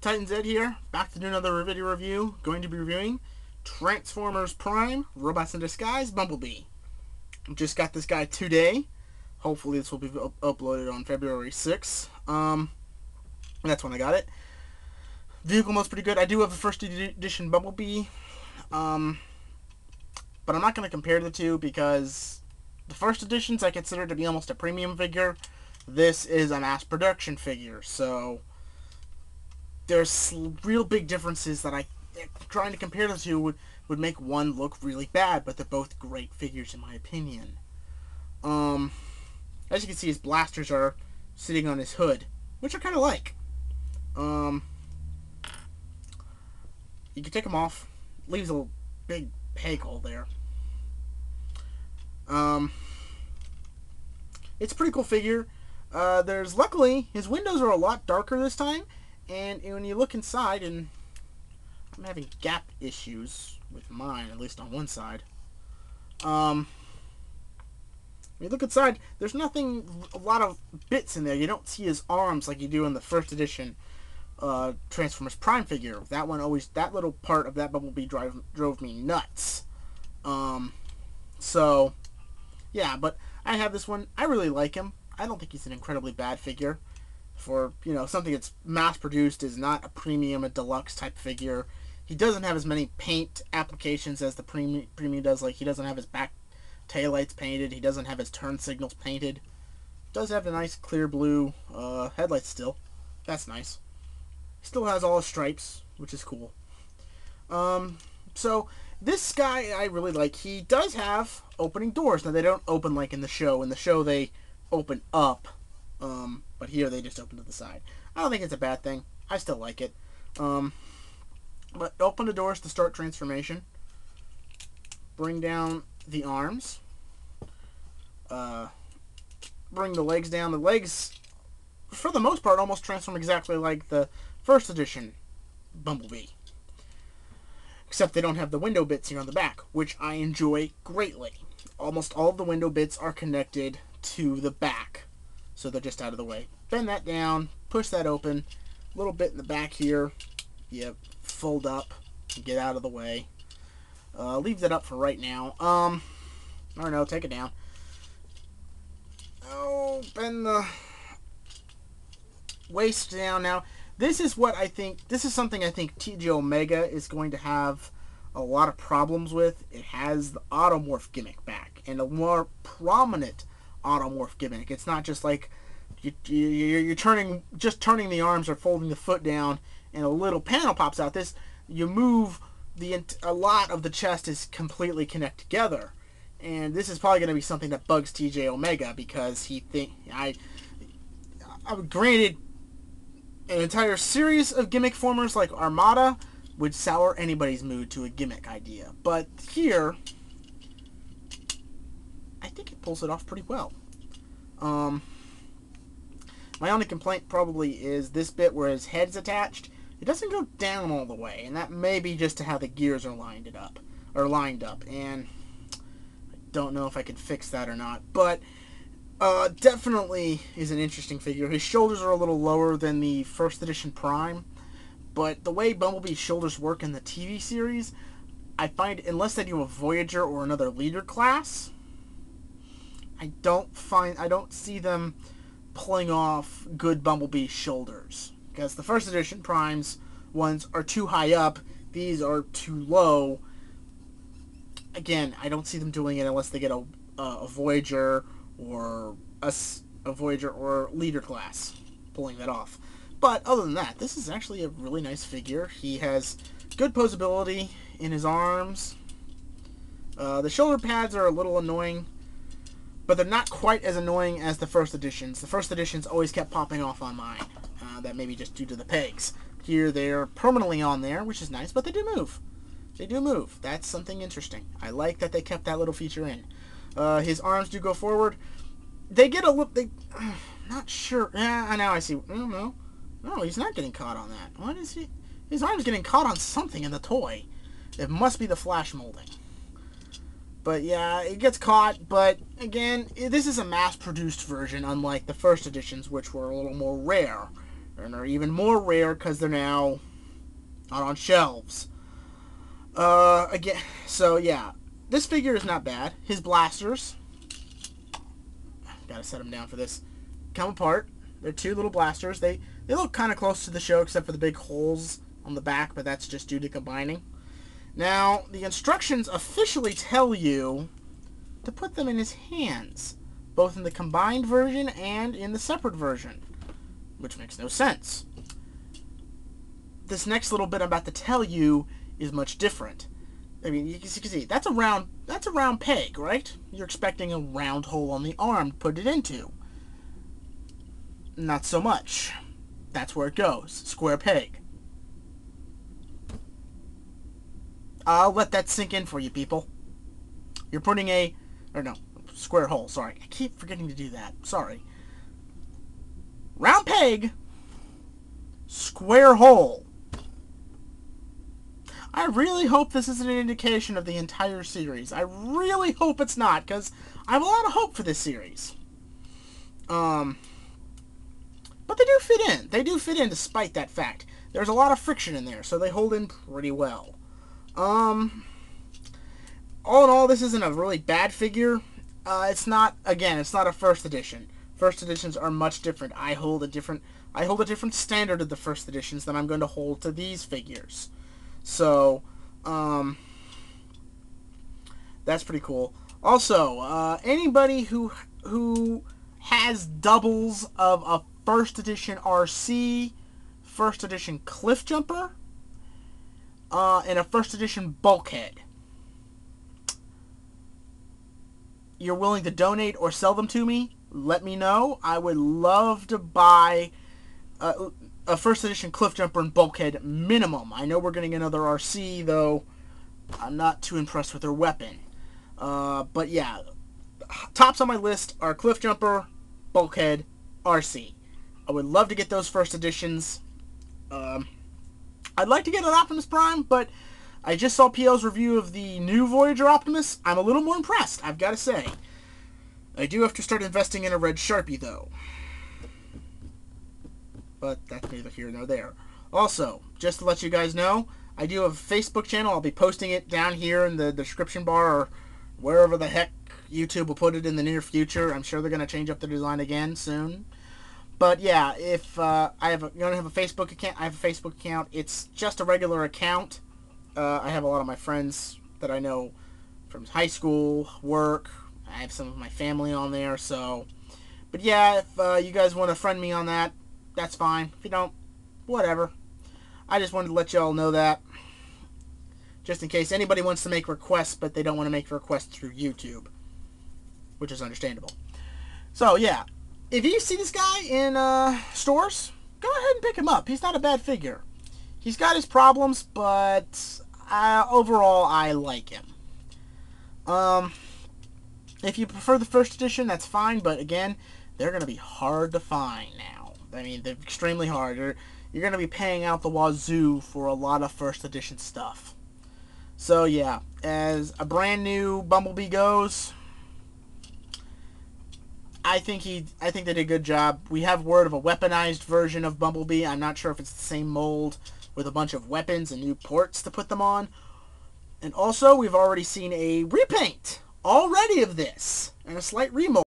Titan Z here, back to do another video review. Going to be reviewing Transformers Prime, Robots in Disguise, Bumblebee. Just got this guy today. Hopefully this will be uploaded on February 6th. That's when I got it. Vehicle mode's pretty good. I do have a first edition Bumblebee. But I'm not going to compare the two because the first editions I consider to be almost a premium figure. This is a mass production figure, so there's real big differences that trying to compare the two would make one look really bad, but they're both great figures in my opinion. As you can see, his blasters are sitting on his hood, which I kind of like. You can take them off. Leaves a big peg hole there. It's a pretty cool figure. Luckily, his windows are a lot darker this time, and when you look inside, and I'm having gap issues with mine, at least on one side. When you look inside, there's a lot of bits in there. You don't see his arms like you do in the first edition Transformers Prime figure. That little part of that Bumblebee drove me nuts. So, yeah, but I have this one. I really like him. I don't think he's an incredibly bad figure. For, something that's mass-produced, is not a premium, a deluxe type figure. He doesn't have as many paint applications as the premium does. Like, he doesn't have his back taillights painted. He doesn't have his turn signals painted. Does have a nice clear blue headlights still. That's nice. He still has all his stripes, which is cool. So, this guy I really like. He does have opening doors. Now, they don't open like in the show. In the show, they open up. But here they just open to the side. I don't think it's a bad thing. I still like it. But open the doors to start transformation. Bring down the arms. Bring the legs down. The legs, for the most part, almost transform exactly like the first edition Bumblebee. Except they don't have the window bits here on the back, which I enjoy greatly. Almost all of the window bits are connected to the back, so they're just out of the way. Bend that down, push that open, a little bit in the back here. Yep, fold up and get out of the way. Leave that up for right now. Or no, take it down. Oh, bend the waist down now. This is something I think TJ Omega is going to have a lot of problems with. It has the automorph gimmick back, and a more prominent automorph gimmick. It's not just like you're turning the arms or folding the foot down and a little panel pops out. You move a lot of the chest is completely connected together, and this is probably going to be something that bugs TJ Omega because granted, an entire series of gimmick formers like Armada would sour anybody's mood to a gimmick idea, but here I think it pulls it off pretty well. My only complaint probably is this bit where his head's attached. It doesn't go down all the way, and that may be just to how the gears are lined up, and I don't know if I can fix that or not, but definitely is an interesting figure. His shoulders are a little lower than the first edition Prime, but the way Bumblebee's shoulders work in the TV series, I find, unless they do a Voyager or another leader class, I don't see them pulling off good Bumblebee shoulders. Because the first edition Primes ones are too high up, these are too low. Again, I don't see them doing it unless they get a Voyager or a Voyager or leader class pulling that off. But other than that, this is actually a really nice figure. He has good posability in his arms. The shoulder pads are a little annoying, but they're not quite as annoying as the first editions. The first editions always kept popping off on mine. That may be just due to the pegs. Here they're permanently on there, which is nice, but they do move. They do move. That's something interesting. I like that they kept that little feature in. His arms do go forward. They get a look. Not sure. Yeah, now I see. No, he's not getting caught on that. What is he? His arm's getting caught on something in the toy. It must be the flash molding. But yeah, it gets caught, but again, this is a mass-produced version, unlike the first editions, which were a little more rare. and are even more rare because they're now not on shelves. Again, so yeah, this figure is not bad. His blasters, gotta set them down for this, come apart. They're two little blasters. They look kind of close to the show except for the big holes on the back, but that's just due to combining. Now, the instructions officially tell you to put them in his hands, both in the combined version and in the separate version, which makes no sense. This next little bit I'm about to tell you is much different. I mean, you can see that's a round peg, right? You're expecting a round hole on the arm to put it into. Not so much. That's where it goes. Square peg. I'll let that sink in for you, people. You're putting square hole, sorry. I keep forgetting to do that. Sorry. Round peg, square hole. I really hope this isn't an indication of the entire series. I really hope it's not, because I have a lot of hope for this series. But they do fit in. They do fit in despite that fact. There's a lot of friction in there, so they hold in pretty well. All in all, this isn't a really bad figure. It's not a first edition. First editions are much different. I hold a different standard of the first editions than I'm going to hold to these figures. So, that's pretty cool. Also, anybody who has doubles of a first edition RC, first edition Cliff Jumper, and a first edition Bulkhead, you're willing to donate or sell them to me, let me know. I would love to buy a first edition Cliff Jumper and Bulkhead minimum. I know we're getting another RC, though I'm not too impressed with their weapon. But yeah, tops on my list are Cliff Jumper, Bulkhead, RC. I would love to get those first editions. I'd like to get an Optimus Prime, but I just saw PL's review of the new Voyager Optimus. I'm a little more impressed, I've got to say. I do have to start investing in a red Sharpie, though. But that's neither here nor there. Also, just to let you guys know, I do have a Facebook channel. I'll be posting it down here in the description bar or wherever the heck YouTube will put it in the near future. I'm sure they're going to change up the design again soon. But yeah, if you want to have a Facebook account, I have a Facebook account. It's just a regular account. I have a lot of my friends that I know from high school, work. I have some of my family on there. So, but yeah, if you guys want to friend me on that, that's fine. If you don't, whatever. I just wanted to let y'all know that, just in case anybody wants to make requests, but they don't want to make requests through YouTube, which is understandable. So yeah, if you see this guy in stores, go ahead and pick him up. He's not a bad figure. He's got his problems, but overall, I like him. If you prefer the first edition, that's fine, but again, they're going to be hard to find now. I mean, they're extremely hard. You're going to be paying out the wazoo for a lot of first edition stuff. So yeah, as a brand new Bumblebee goes, I think they did a good job. We have word of a weaponized version of Bumblebee. I'm not sure if it's the same mold with a bunch of weapons and new ports to put them on. And also, we've already seen a repaint already of this and a slight remold.